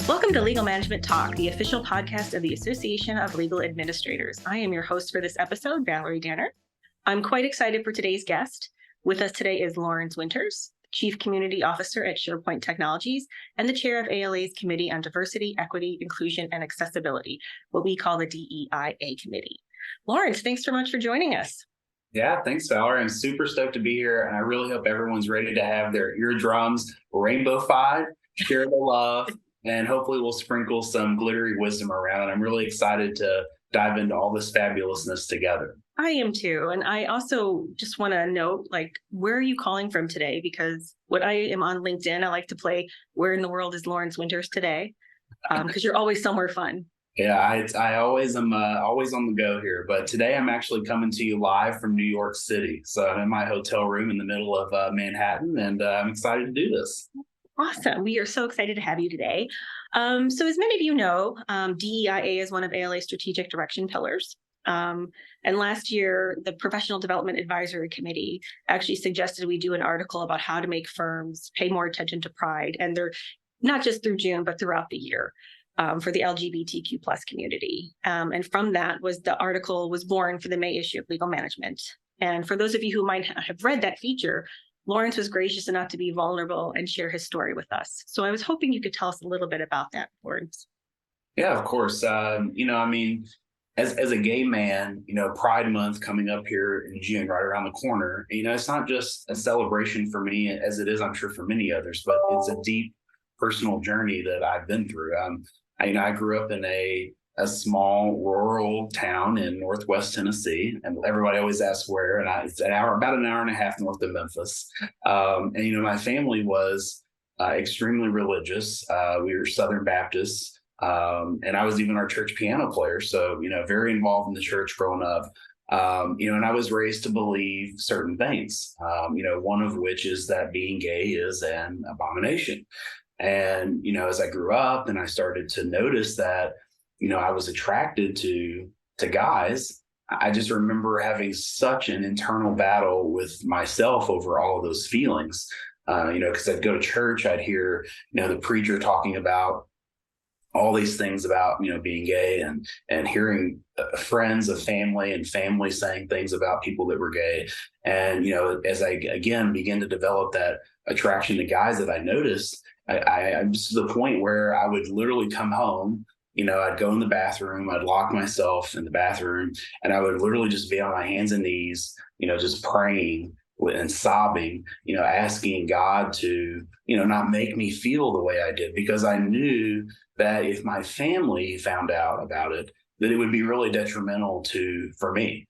Welcome to Legal Management Talk, the official podcast of the Association of Legal Administrators. I am your host for this episode, Valerie Danner. I'm quite excited for today's guest. With us today is Laurence Winters, Chief Community Officer at SurePoint Technologies and the Chair of ALA's Committee on Diversity, Equity, Inclusion, and Accessibility, what we call the DEIA Committee. Laurence, thanks so much for joining us. Yeah, thanks, Valerie. I'm super stoked to be here, and I really hope everyone's ready to have their eardrums rainbow-fied, share the love, and hopefully we'll sprinkle some glittery wisdom around. I'm really excited to dive into all this fabulousness together. I am too. And I also just want to note, where are you calling from today? Because when I am on LinkedIn, I like to play, where in the world is Laurence Winters today? Because you're always somewhere fun. Yeah, I always am always on the go here. But today I'm actually coming to you live from New York City. So I'm in my hotel room in the middle of Manhattan, and I'm excited to do this. Awesome. We are so excited to have you today. So as many of you know, DEIA is one of ALA's strategic direction pillars. And last year, the Professional Development Advisory Committee actually suggested we do an article about how to make firms pay more attention to pride. And they're not just through June, but throughout the year for the LGBTQ plus community. And from that the article was born for the May issue of Legal Management. And for those of you who might have read that feature, Laurence was gracious enough to be vulnerable and share his story with us. So I was hoping you could tell us a little bit about that, Laurence. Yeah, of course. As a gay man, Pride Month coming up here in June, right around the corner, it's not just a celebration for me as it is, I'm sure, for many others, but it's a deep personal journey that I've been through. I grew up in a small rural town in Northwest Tennessee, and everybody always asks where, and it's about an hour and a half north of Memphis. My family was extremely religious. We were Southern Baptists, and I was even our church piano player. So, very involved in the church growing up. And I was raised to believe certain things, one of which is that being gay is an abomination. And, as I grew up and I started to notice that, I was attracted to guys, I just remember having such an internal battle with myself over all of those feelings, because I'd go to church, I'd hear, the preacher talking about all these things about, being gay and hearing friends of family and family saying things about people that were gay. And, as I, again, began to develop that attraction to guys that I noticed, I'm just to the point where I would literally come home, I'd go in the bathroom, I'd lock myself in the bathroom, and I would literally just be on my hands and knees, just praying and sobbing, asking God to, not make me feel the way I did, because I knew that if my family found out about it, that it would be really detrimental for me.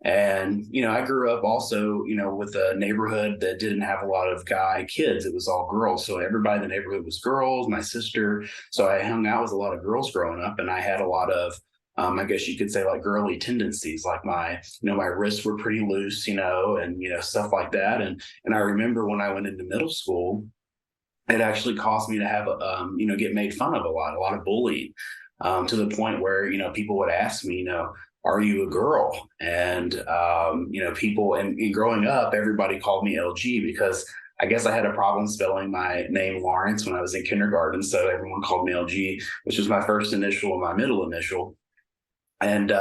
And, I grew up also, with a neighborhood that didn't have a lot of guy kids. It was all girls. So everybody in the neighborhood was girls, my sister. So I hung out with a lot of girls growing up, and I had a lot of, I guess you could say, like girly tendencies, like my wrists were pretty loose, and, stuff like that. And I remember when I went into middle school, it actually caused me to have, get made fun of a lot of bullying, to the point where, people would ask me, are you a girl? And, people, and growing up, everybody called me LG because I guess I had a problem spelling my name Laurence when I was in kindergarten. So everyone called me LG, which was my first initial and my middle initial. And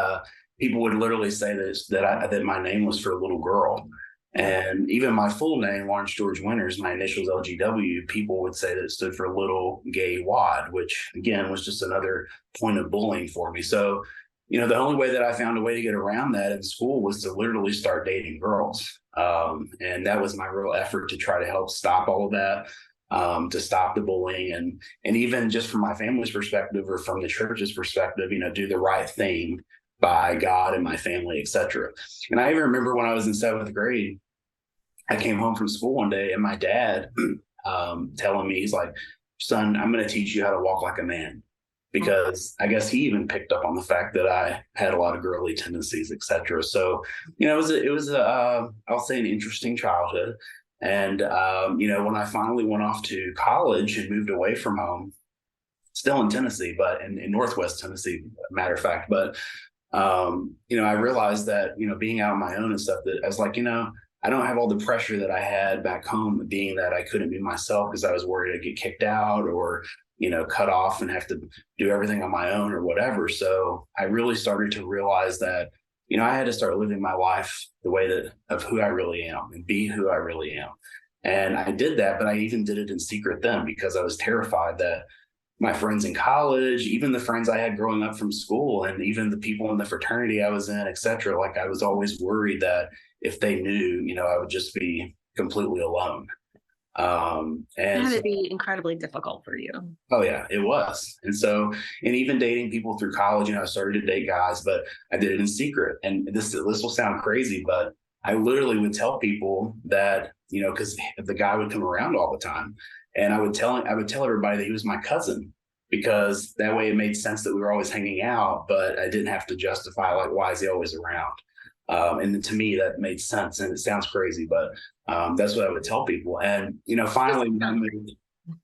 people would literally say that my name was for a little girl. And even my full name, Laurence George Winters, my initials LGW, people would say that it stood for little gay wad, which again was just another point of bullying for me. So, the only way that I found a way to get around that in school was to literally start dating girls. And that was my real effort to try to help stop all of that, to stop the bullying, and even just from my family's perspective or from the church's perspective, do the right thing by God and my family, etc. And I even remember when I was in 7th grade, I came home from school one day and my dad telling me, he's like, son, I'm going to teach you how to walk like a man. Because I guess he even picked up on the fact that I had a lot of girly tendencies, etc. So, it was I'll say an interesting childhood. And, when I finally went off to college and moved away from home, still in Tennessee, but in Northwest Tennessee, matter of fact, but, I realized that, being out on my own and stuff, that I was like, I don't have all the pressure that I had back home, being that I couldn't be myself because I was worried I'd get kicked out or, cut off and have to do everything on my own or whatever. So I really started to realize that, I had to start living my life the way that of who I really am and be who I really am. And I did that, but I even did it in secret then because I was terrified that my friends in college, even the friends I had growing up from school, and even the people in the fraternity I was in, et cetera, like I was always worried that if they knew, I would just be completely alone. That And had so, to be incredibly difficult for you. oh yeah, it was. And so, and even dating people through college, I started to date guys, but I did it in secret. And this will sound crazy, but I literally would tell people that, because the guy would come around all the time, and I would tell everybody that he was my cousin, because that way it made sense that we were always hanging out, but I didn't have to justify like, why is he always around? And then to me, that made sense. And it sounds crazy, but that's what I would tell people. And, finally,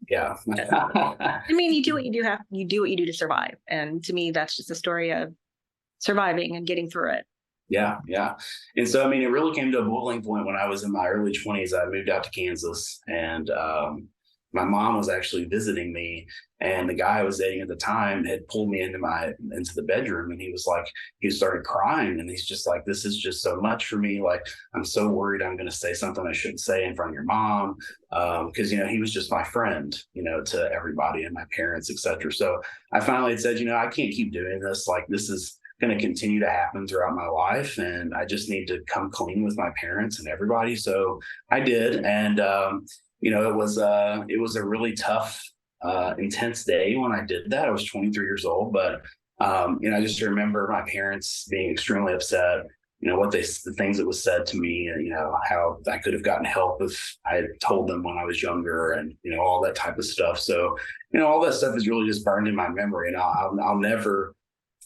yeah. I mean, you do what you do to survive. And to me, that's just a story of surviving and getting through it. Yeah, yeah. And so, it really came to a boiling point when I was in my early 20s. I moved out to Kansas, and my mom was actually visiting me, and the guy I was dating at the time had pulled me into the bedroom, and he started crying, and he's just like, this is just so much for me. Like, I'm so worried I'm going to say something I shouldn't say in front of your mom. Because, he was just my friend, to everybody and my parents, et cetera. So I finally had said, I can't keep doing this. Like, this is going to continue to happen throughout my life, and I just need to come clean with my parents and everybody. So I did. And, it was a really tough, intense day when I did that. I was 23 years old, but, I just remember my parents being extremely upset, the things that was said to me, how I could have gotten help if I had told them when I was younger, and, all that type of stuff. So, all that stuff is really just burned in my memory, and I'll never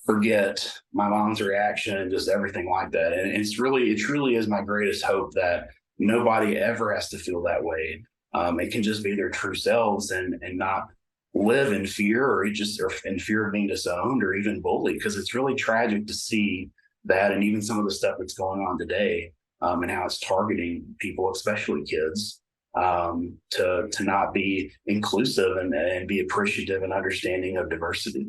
forget my mom's reaction and just everything like that. And it truly is my greatest hope that nobody ever has to feel that way. It can just be their true selves and not live in fear or in fear of being disowned or even bullied, because it's really tragic to see that, and even some of the stuff that's going on today, and how it's targeting people, especially kids, to not be inclusive and be appreciative and understanding of diversity.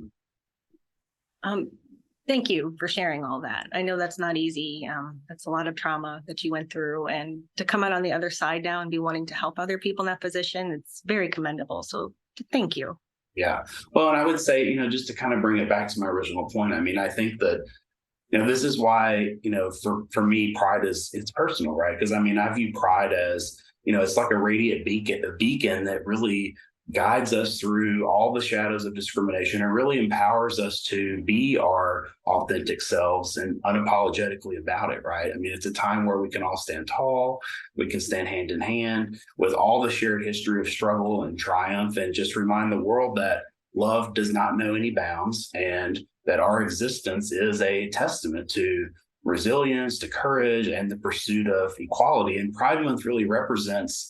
Thank you for sharing all that. I know that's not easy. That's a lot of trauma that you went through, and to come out on the other side now and be wanting to help other people in that position, it's very commendable. So thank you. Yeah. Well, and I would say, just to kind of bring it back to my original point, I think that, this is why, for me, pride it's personal, right? Because I view pride as, it's like a radiant beacon that really guides us through all the shadows of discrimination and really empowers us to be our authentic selves and unapologetically about it, right? It's a time where we can all stand tall, we can stand hand in hand with all the shared history of struggle and triumph, and just remind the world that love does not know any bounds, and that our existence is a testament to resilience, to courage, and the pursuit of equality. And Pride Month really represents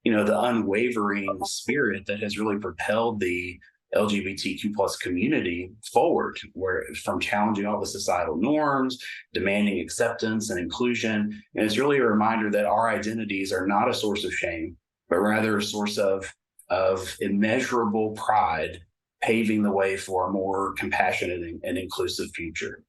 the unwavering spirit that has really propelled the LGBTQ plus community forward, where from challenging all the societal norms, demanding acceptance and inclusion. And it's really a reminder that our identities are not a source of shame, but rather a source of immeasurable pride, paving the way for a more compassionate and inclusive future.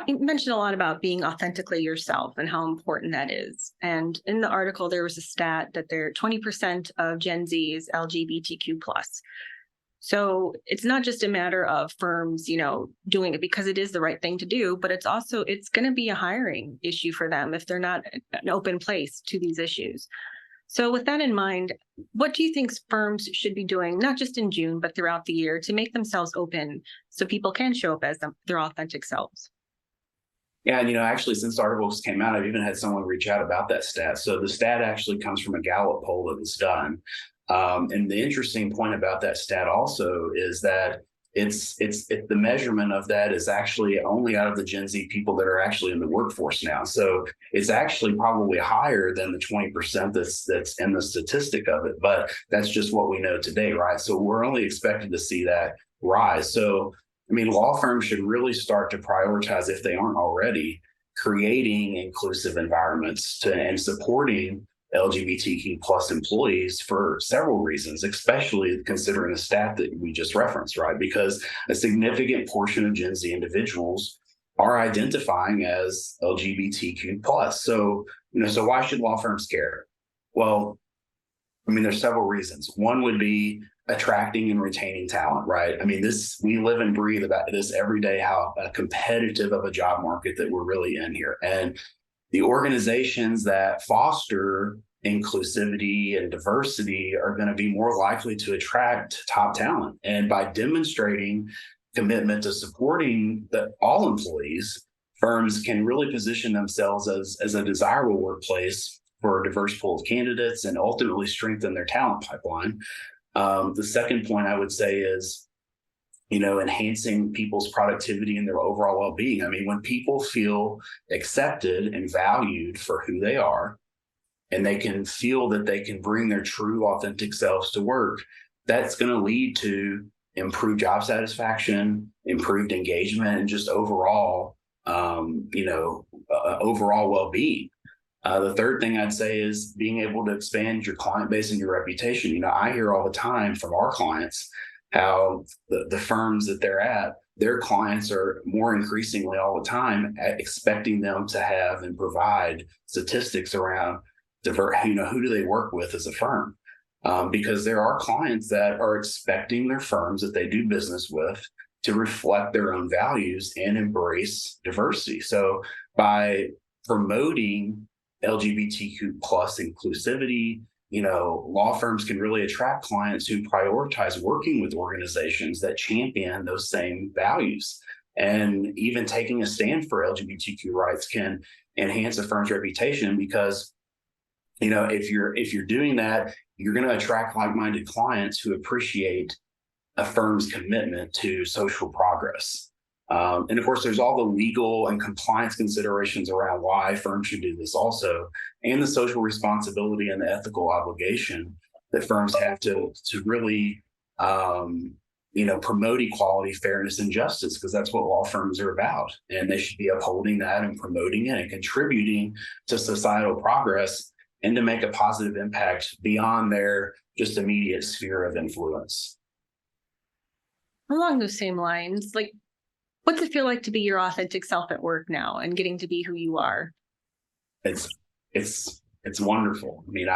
You mentioned a lot about being authentically yourself and how important that is. And in the article, there was a stat that 20% of Gen Z is LGBTQ plus. So it's not just a matter of firms, doing it because it is the right thing to do, but it's going to be a hiring issue for them if they're not an open place to these issues. So with that in mind, what do you think firms should be doing, not just in June, but throughout the year, to make themselves open so people can show up as their authentic selves? Yeah, and actually, since the articles came out, I've even had someone reach out about that stat. So the stat actually comes from a Gallup poll that was done. And the interesting point about that stat also is that it's the measurement of that is actually only out of the Gen Z people that are actually in the workforce now. So it's actually probably higher than the 20% that's in the statistic of it. But that's just what we know today, right? So we're only expected to see that rise. So law firms should really start to prioritize, if they aren't already, creating inclusive environments and supporting LGBTQ plus employees for several reasons, especially considering the stat that we just referenced, right? Because a significant portion of Gen Z individuals are identifying as LGBTQ plus. So, so why should law firms care? Well, I mean, there's several reasons. One would be attracting and retaining talent, right? I mean, we live and breathe about this every day, how competitive of a job market that we're really in here. And the organizations that foster inclusivity and diversity are going to be more likely to attract top talent. And by demonstrating commitment to supporting all employees, firms can really position themselves as a desirable workplace for a diverse pool of candidates and ultimately strengthen their talent pipeline. The second point I would say is, enhancing people's productivity and their overall well-being. I mean, when people feel accepted and valued for who they are, and they can feel that they can bring their true, authentic selves to work, that's going to lead to improved job satisfaction, improved engagement, and just overall, overall well-being. The third thing I'd say is being able to expand your client base and your reputation. I hear all the time from our clients how the firms that they're at, their clients are more increasingly all the time expecting them to have and provide statistics around who do they work with as a firm? Because there are clients that are expecting their firms that they do business with to reflect their own values and embrace diversity. So by promoting LGBTQ plus inclusivity, law firms can really attract clients who prioritize working with organizations that champion those same values. And even taking a stand for LGBTQ rights can enhance a firm's reputation because, if you're doing that, you're going to attract like-minded clients who appreciate a firm's commitment to social progress. And of course, there's all the legal and compliance considerations around why firms should do this also, and the social responsibility and the ethical obligation that firms have to really, promote equality, fairness, and justice, because that's what law firms are about. And they should be upholding that and promoting it and contributing to societal progress and to make a positive impact beyond their just immediate sphere of influence. Along those same lines, what's it feel like to be your authentic self at work now and getting to be who you are? It's wonderful. I mean,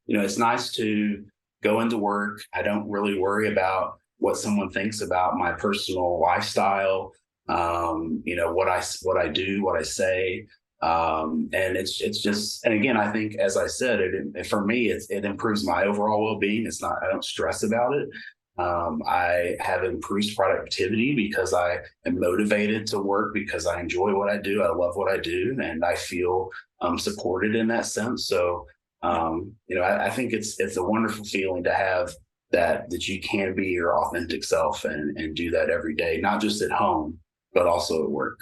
it's nice to go into work. I don't really worry about what someone thinks about my personal lifestyle, what I do, what I say. And it's just, and again, I think, as I said, for me, it improves my overall well-being. I don't stress about it. I have improved productivity because I am motivated to work because I enjoy what I do. I love what I do, and I feel supported in that sense. So, I think it's a wonderful feeling to have that you can be your authentic self and do that every day, not just at home, but also at work.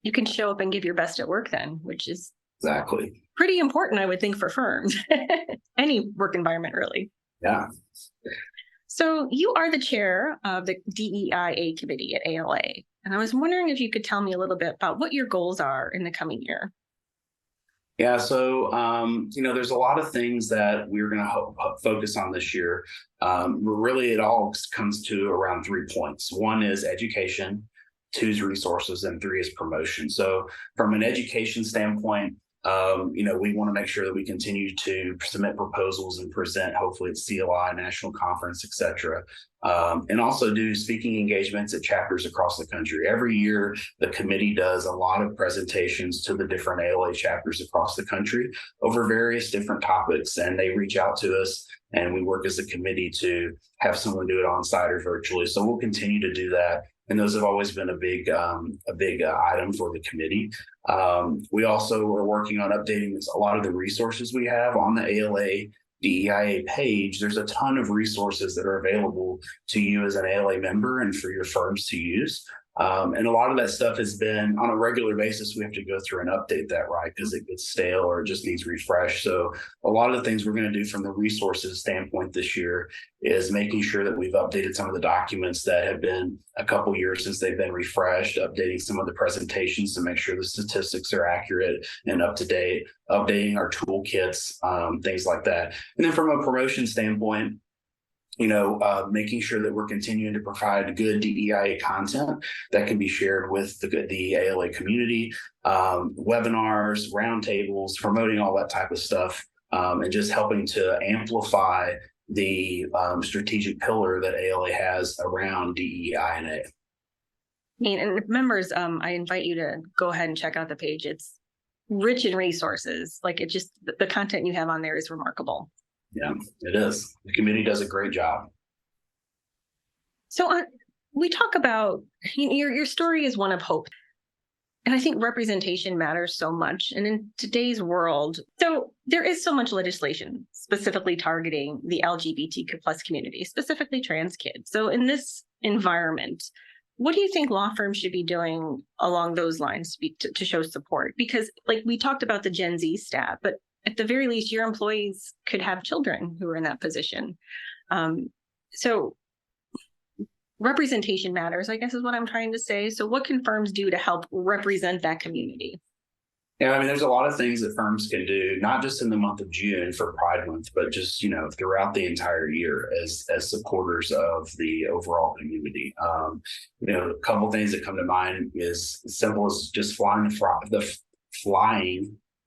You can show up and give your best at work then, which is exactly pretty important, I would think, for firms, any work environment, really. Yeah. So you are the chair of the DEIA committee at ALA. And I was wondering if you could tell me a little bit about what your goals are in the coming year. Yeah, so, there's a lot of things that we're going to focus on this year. Really, it all comes to around 3 points. One is education, 2 is resources, and 3 is promotion. So from an education standpoint, we want to make sure that we continue to submit proposals and present, hopefully at CLI, national conference, et cetera. And also do speaking engagements at chapters across the country. Every year, the committee does a lot of presentations to the different ALA chapters across the country over various different topics. And they reach out to us, and we work as a committee to have someone do it on site or virtually. So we'll continue to do that. And those have always been a big item for the committee. We also are working on updating a lot of the resources we have on the ALA DEIA page. There's a ton of resources that are available to you as an ALA member and for your firms to use. And a lot of that stuff has been on a regular basis. We have to go through and update that, right? Because it gets stale or it just needs refresh. So a lot of the things we're going to do from the resources standpoint this year is making sure that we've updated some of the documents that have been a couple years since they've been refreshed, updating some of the presentations to make sure the statistics are accurate and up to date, updating our toolkits, things like that. And then from a promotion standpoint, making sure that we're continuing to provide good DEIA content that can be shared with the ALA community, webinars, roundtables, promoting all that type of stuff, and just helping to amplify the strategic pillar that ALA has around DEI&A. And members, I invite you to go ahead and check out the page. It's rich in resources. The content you have on there is remarkable. Yeah, it is. The committee does a great job. So we talk about your story is one of hope. And I think representation matters so much. And in today's world, so there is so much legislation specifically targeting the LGBTQ plus community, specifically trans kids. So in this environment, what do you think law firms should be doing along those lines to show support? Because we talked about the Gen Z stat, but at the very least, your employees could have children who are in that position. So representation matters, I guess, is what I'm trying to say. So what can firms do to help represent that community? Yeah, there's a lot of things that firms can do, not just in the month of June for Pride Month, but just, throughout the entire year as supporters of the overall community. A couple of things that come to mind is as simple as just flying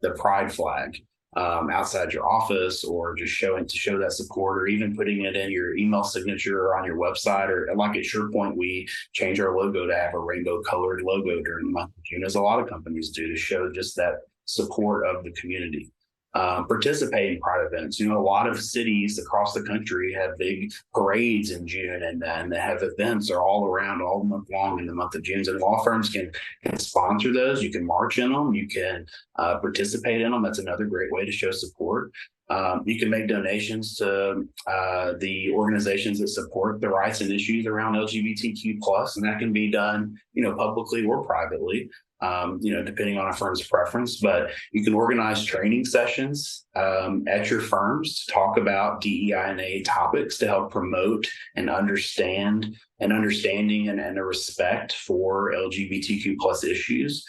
the pride flag outside your office, or just show that support, or even putting it in your email signature or on your website, or like at SurePoint, we change our logo to have a rainbow colored logo during the month of June, as a lot of companies do, to show just that support of the community. Participate in pride events. A lot of cities across the country have big parades in June, and they have events are all around all month long in the month of June. And law firms can sponsor those. You can march in them. You can participate in them. That's another great way to show support. You can make donations to the organizations that support the rights and issues around LGBTQ plus, and that can be done, publicly or privately. Depending on a firm's preference, but you can organize training sessions at your firms to talk about DEI&A topics to help promote and understanding and a respect for LGBTQ plus issues.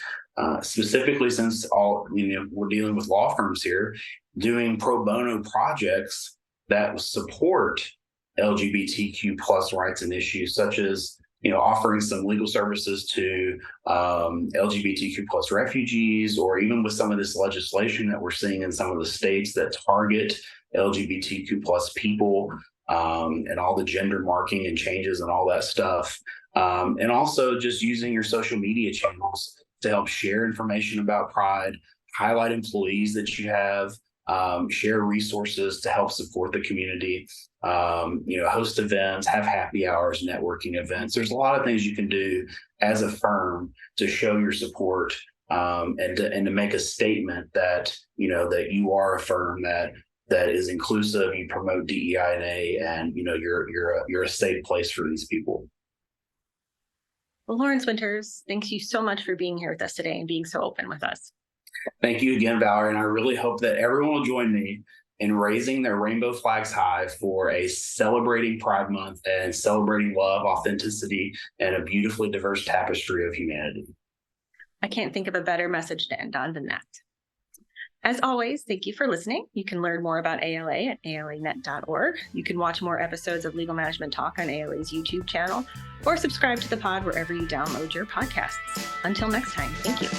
Specifically, since we're dealing with law firms here, doing pro bono projects that support LGBTQ plus rights and issues, such as offering some legal services to LGBTQ plus refugees, or even with some of this legislation that we're seeing in some of the states that target LGBTQ plus people, and all the gender marking and changes and all that stuff. And also just using your social media channels to help share information about Pride, highlight employees that you have, share resources to help support the community, host events, have happy hours, networking events. There's a lot of things you can do as a firm to show your support, and to make a statement that, that you are a firm that is inclusive, you promote DEI&A, and, you're a safe place for these people. Well, Laurence Winters, thank you so much for being here with us today and being so open with us. Thank you again, Valerie. And I really hope that everyone will join me in raising their rainbow flags high for a celebrating Pride Month and celebrating love, authenticity, and a beautifully diverse tapestry of humanity. I can't think of a better message to end on than that. As always, thank you for listening. You can learn more about ALA at alanet.org. You can watch more episodes of Legal Management Talk on ALA's YouTube channel, or subscribe to the pod wherever you download your podcasts. Until next time, thank you.